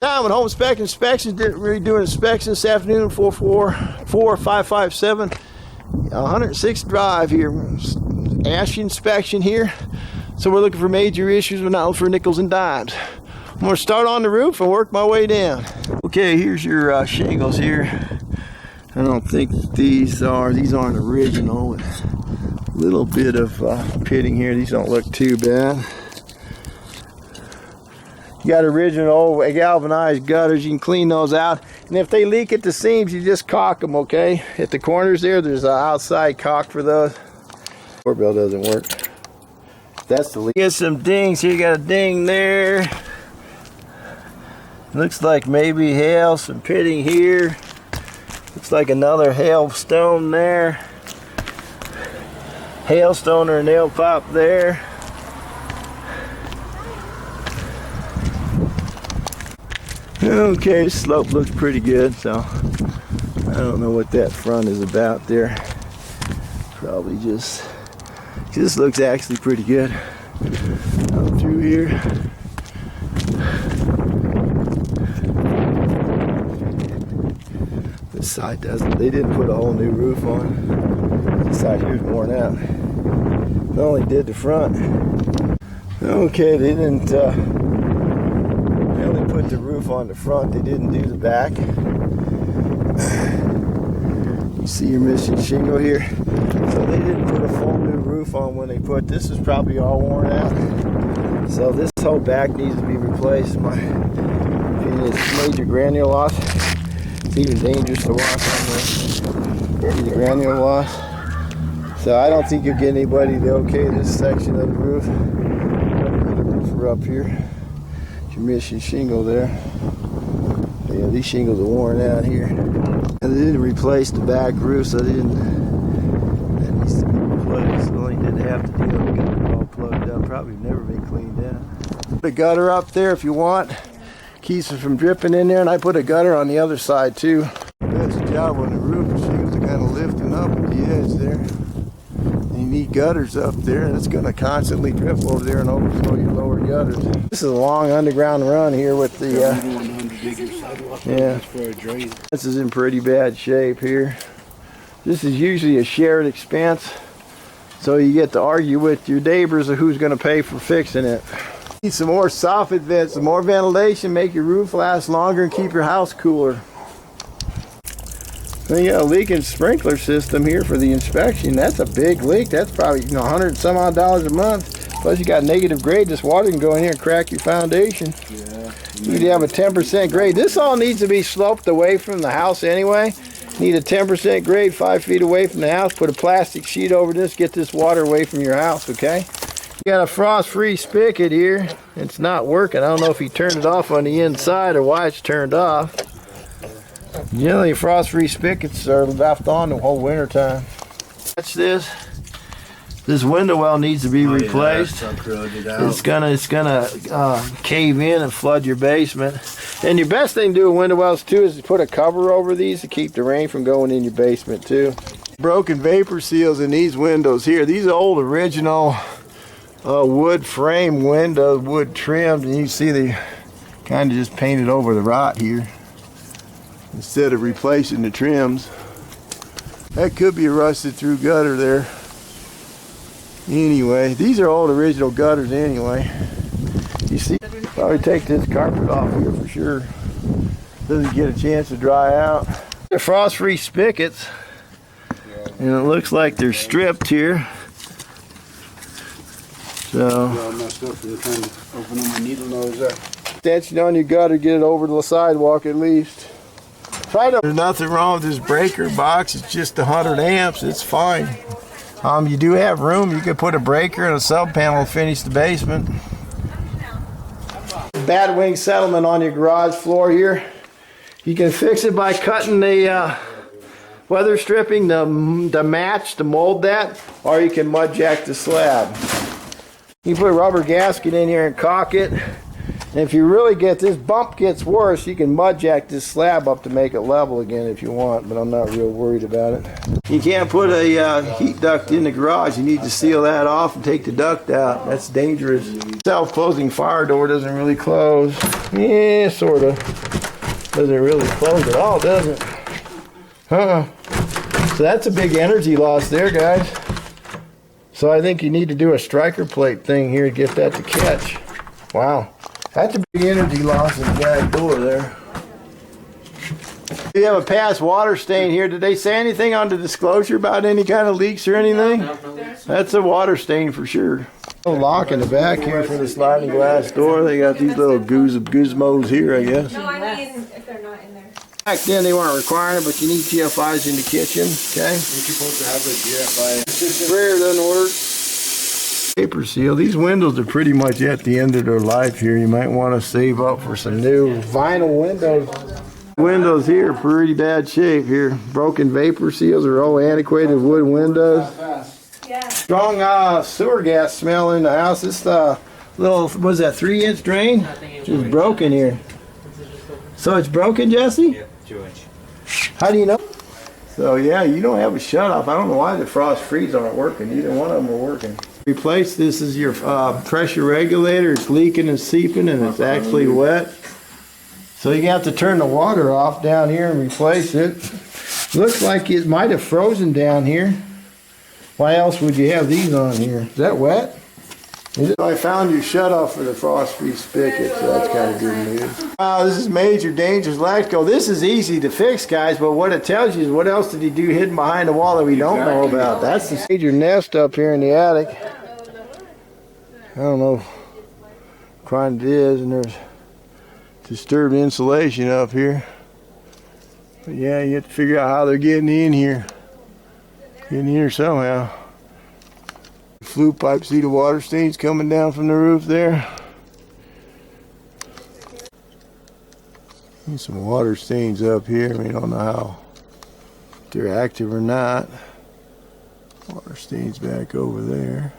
Time at Home Spec Inspections. We're doing inspection this afternoon. 44557 106th Drive here. ASHI inspection here. So we're looking for major issues. We're not looking for nickels and dimes. I'm going to start on the roof and work my way down. Okay, here's your shingles here. I don't think these aren't original. A little bit of pitting here. These don't look too bad. You got original galvanized gutters. You can clean those out. And if they leak at the seams, you just caulk them, okay? At the corners there's an outside caulk for those. Doorbell doesn't work. That's the leak. Get some dings here. You got a ding there. Looks like maybe hail. Some pitting here. Looks like another hailstone there. Hailstone or a nail pop there. Okay, this slope looks pretty good, so I don't know what that front is about there. Probably just, this looks actually pretty good. Up through here. This side doesn't, they didn't put a whole new roof on. This side here's worn out. They only did the front. Okay, they didn't, put the roof on the front, they didn't do the back. You see you're missing shingle here. So they didn't put a full new roof on when they put this. Is probably all worn out. So this whole back needs to be replaced. My opinion is major granule loss. It's even dangerous to walk on the granule loss. So I don't think you'll get anybody to okay this section of the roof. Put the roofer up here. You're missing shingle there. Yeah, these shingles are worn out here. And they didn't replace the back roof, so they didn't. That needs to be replaced. The only thing they have to do is get it all plugged up. Probably never been cleaned out. Put a gutter up there if you want. Keeps it from dripping in there, and I put a gutter on the other side too. That's the job on the roof. The shingles are kind of lifting up at the edge there. You need gutters up there, and it's going to constantly drip over there and overflow your lower gutters. This is a long underground run here with the This is in pretty bad shape here. This is usually a shared expense, so you get to argue with your neighbors of who's going to pay for fixing it. Need some more soffit vents, some more ventilation, make your roof last longer and keep your house cooler. Then you got a leaking sprinkler system here for the inspection. That's a big leak. That's probably $100 and some odd a month. Plus you got negative grade. This water can go in here and crack your foundation. Yeah. You need to have a 10% grade. This all needs to be sloped away from the house anyway. Need a 10% grade 5 feet away from the house. Put a plastic sheet over this. Get this water away from your house, okay? You got a frost-free spigot here. It's not working. I don't know if you turned it off on the inside or why it's turned off. Generally, frost-free spigots are left on the whole winter time. Watch this. This window well needs to be replaced. It's gonna cave in and flood your basement. And your best thing to do with window wells too is to put a cover over these to keep the rain from going in your basement too. Broken vapor seals in these windows here. These are old original wood frame windows, wood trimmed, and you see they kind of just painted over the rot here instead of replacing the trims. That could be a rusted through gutter there. Anyway, these are old original gutters anyway. You see, probably take this carpet off here for sure. Doesn't get a chance to dry out. They're frost-free spigots, and it looks like they're stripped here. So, extension on your gutter, get it over to the sidewalk at least. There's nothing wrong with this breaker box. It's just 100 amps. It's fine. You do have room. You could put a breaker and a sub panel to finish the basement. Bat wing settlement on your garage floor here. You can fix it by cutting the weather stripping to match, to mold that, or you can mud jack the slab. You put a rubber gasket in here and caulk it. And if you really get this bump gets worse, you can mud jack this slab up to make it level again if you want, but I'm not real worried about it. You can't put a heat duct in the garage. You need to seal that off and take the duct out. That's dangerous. Self-closing fire door doesn't really close. Yeah, sort of. Doesn't really close at all, does it? So that's a big energy loss there, guys. So I think you need to do a striker plate thing here to get that to catch. Wow. That's a big energy loss in the back door there. We have a past water stain here. Did they say anything on the disclosure about any kind of leaks or anything? That's a water stain for sure. A lock in the back here for the sliding glass door. They got these little gizmos here, I guess. No, I mean if they're not in there. Back then they weren't requiring it, but you need GFIs in the kitchen, okay? You're supposed to have a GFI. Sprayer doesn't work. Paper seal. These windows are pretty much at the end of their life here. You might want to save up for some new vinyl windows. Windows here, pretty bad shape here. Broken vapor seals are old antiquated wood windows. Yeah. Strong sewer gas smell in the house. This little, what is that, 3-inch drain? It's broken here. So it's broken, Jesse? Yeah, 2-inch. How do you know? So yeah, you don't have a shut off. I don't know why the frost freeze aren't working. Either one of them are working. Replace this is your pressure regulator. It's leaking and seeping and it's actually wet. So you have to turn the water off down here and replace it. Looks like it might have frozen down here. Why else would you have these on here? Is that wet? I found your shutoff for the frost freeze spigot, so that's kind of good news. Wow, this is major dangers electrical. This is easy to fix, guys, but what it tells you is what else did he do hidden behind the wall that we don't know about. That's the major nest up here in the attic. I don't know what kind it is, and there's disturbed insulation up here. But yeah, you have to figure out how they're getting in here. Getting here somehow. Flue pipe, see the water stains coming down from the roof there? There's some water stains up here. We don't know how if they're active or not. Water stains back over there.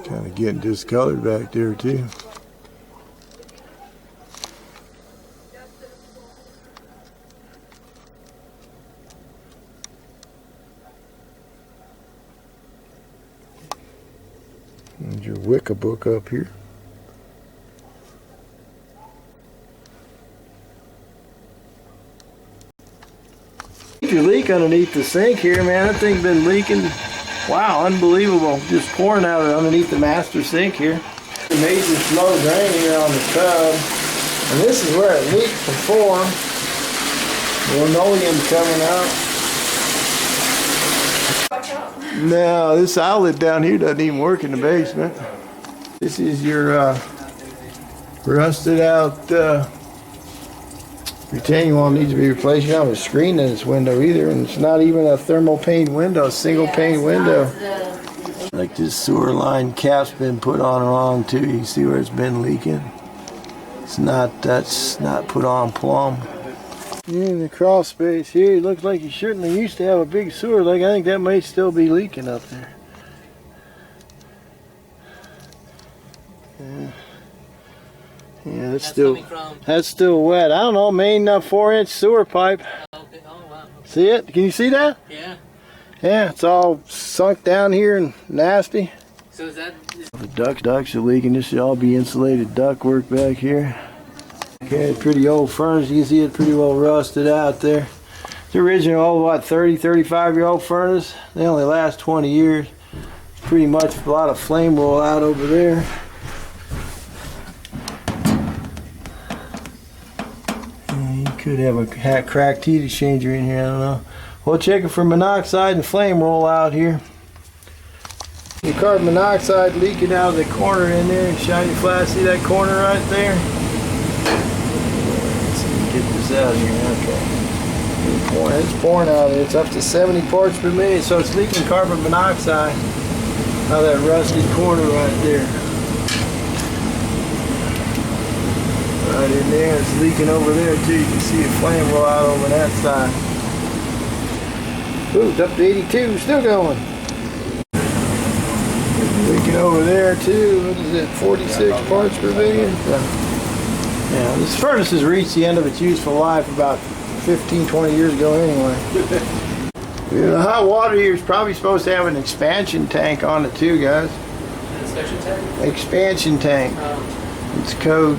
Kind of getting discolored back there too. There's your Wicca book up here. Your leak underneath the sink here, man. That thing's been leaking. Wow, unbelievable. Just pouring out underneath the master sink here. Major slow drain here on the tub. And this is where it leaked before. Linoleum coming out. No, this outlet down here doesn't even work in the basement. This is your rusted out retaining wall needs to be replaced. You don't have a screen in this window either, and it's not even a thermal pane window, single pane window. Like this sewer line cap's been put on wrong too. You see where it's been leaking? That's not put on plumb. In the crawl space here, it looks like you certainly used to have a big sewer leak. I think that may still be leaking up there. Yeah, that's still wet. I don't know, main 4-inch sewer pipe. Okay. Oh, wow. See it? Can you see that? Yeah. Yeah, it's all sunk down here and nasty. So is that... The ducts are leaking. This should all be insulated ductwork back here. Okay, pretty old furnace. You can see it pretty well rusted out there. It's the original old, what, 30, 35-year-old furnace. They only last 20 years. Pretty much a lot of flame roll out over there. Could have a cracked heat exchanger in here, I don't know. We'll check it for monoxide and flame roll out here. The carbon monoxide leaking out of the corner in there. Shiny flash, see that corner right there? Let's see, get this out of here. Okay. It's pouring out of there. It's up to 70 parts per million, so it's leaking carbon monoxide out of that rusty corner right there. Right in there, it's leaking over there too. You can see a flame roll out over that side. Ooh, it's up to 82, still going. Leaking over there too, what is it, 46 parts per billion? Yeah, this furnace has reached the end of its useful life about 15, 20 years ago anyway. Yeah, the hot water here is probably supposed to have an expansion tank on it too, guys. An inspection tank? Expansion tank. It's code.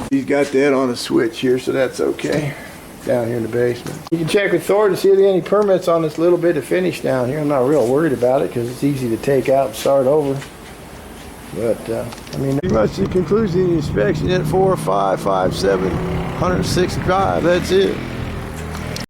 He's got that on a switch here, so that's okay. Down here in the basement. You can check with Thor to see if there are any permits on this little bit of finish down here. I'm not real worried about it because it's easy to take out and start over. But, I mean, pretty much the conclusion of the inspection at 4, 5, 5, 7, 165. That's it.